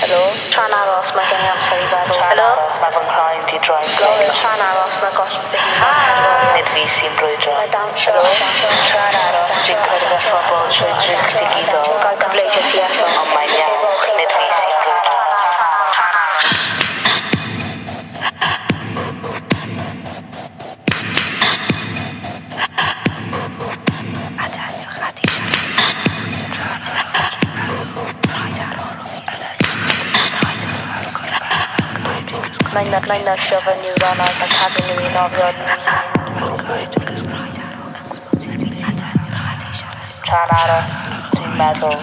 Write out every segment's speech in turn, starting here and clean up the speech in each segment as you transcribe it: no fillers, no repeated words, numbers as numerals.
Helo? Tra'n aros, mae gen i amser i feddwl. Helo? Mae fy nghraen di droi'n Lauren, tra'n aros, mae gosb fy hun yn hedfan. Nid fi sy'n brwydro. Mae dawnsio. Tra'n aros, dwi'n cwrdd â phobl trwy drych digidol. Gael gyfleiddio ti eto. Ond mae'n iawn, nid fi sy'n brwydro. Mae'n nysio fy niwronau a cadw nhw i nofio. Tra'n aros, dwi'n meddwl.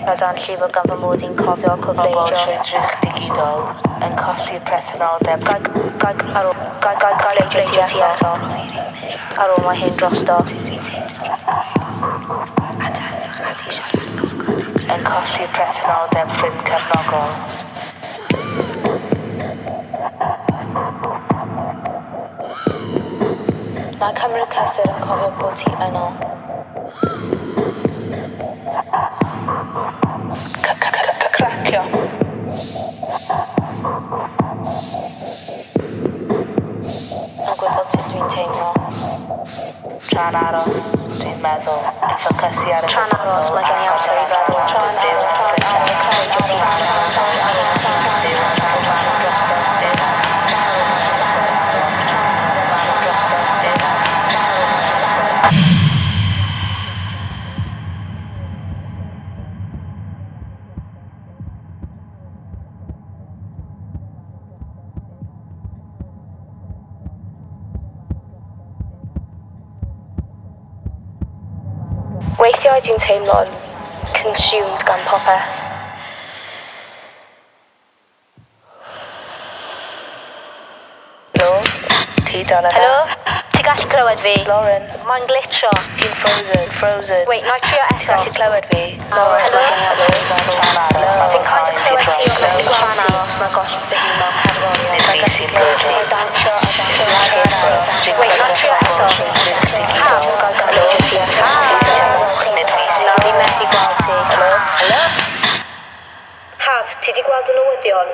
Rydyn llifo gan fy mod i'n cofio Pobl cyfleidio. trwy drych digidol yn colli'r presenoldeb. Gael leidio ti eto. Ar ôl mae hyn drosto. Yn colli'r presenoldeb ffrind cefnogol. Na cymryd cysur yn cofio bod ti yno. Cracio. Yn gwybod sut dwi'n teimlo. Tra'n aros, dwi'n meddwl. Ffocysu ar y Tra'n aros, mae gen i amser i feddwl. Tra'n aros, creu ti eto. Weithiau dwi'n teimlo'n consumed gan popeth. Helo? Ti dal yna? Helo? Ti gallu clywed fi? Lauren? Mae'n glitcho. Ti'n frozen. Wait, na i trio Ti eto. gallu clywed fi? Lauren, Helo? Tra'n aros. Dwi'n kind of clywed ti o'n mewn tra'n aros, mae gosb fy hun mewn cerddoriaeth. Nid fi sy'n brwydro. Mae dawnsio a dawnsio. Tra'n aros, dwi'n Wait, na i cwrdd trio â phobl eto. trwy drych Haf, digidol. gael gyfleiddio ti eto. Nid fi sy'n Na, fi methu gweld ti. Helo? Haf, ti di gweld y newyddion?